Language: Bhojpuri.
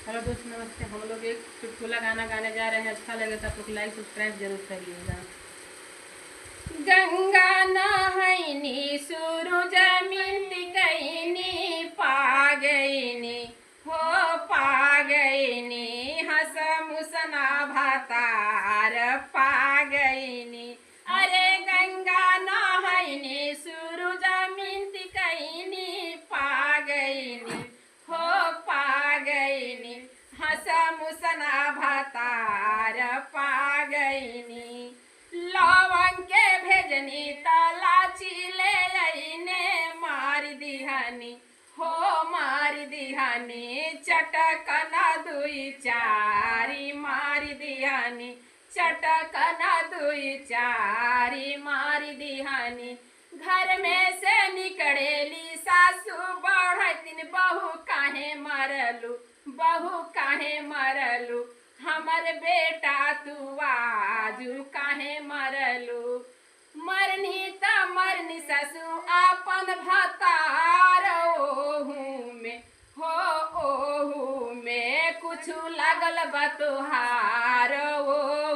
हेलो दोस्त नमस्ते। हम लोग एक चुटकुला गाना गाने जा रहे हैं। अच्छा लगे तो आप लोग लाइक सब्सक्राइब जरूर करिएगा। गंगा नहैनी सूरज मिनती कैनी पा गईनी हो पा गईनी हंस मुसना भातार पा गईनी। अरे गंगा नहैनी सूरज मिनती कैनी पा गईनी हो पा गईनी हंस मुसना भातार पा गईनी। लवंग के भेजनी तलाची ले अइने मार दिहनी हो मार दिहनी चटकना दुई चारी मार दिहनी चटकना दुई चारी मार दिहनी। घर में से निकड़ेली सासू बढ़तिन बहू काहे मरलू बहू काहे मरलू हमर बेटा तू आजू काहे मरलू। मरनी त मरनी ससु आपन भतार ओहू में हो ओहू में कुछ लागल बतुहार ओ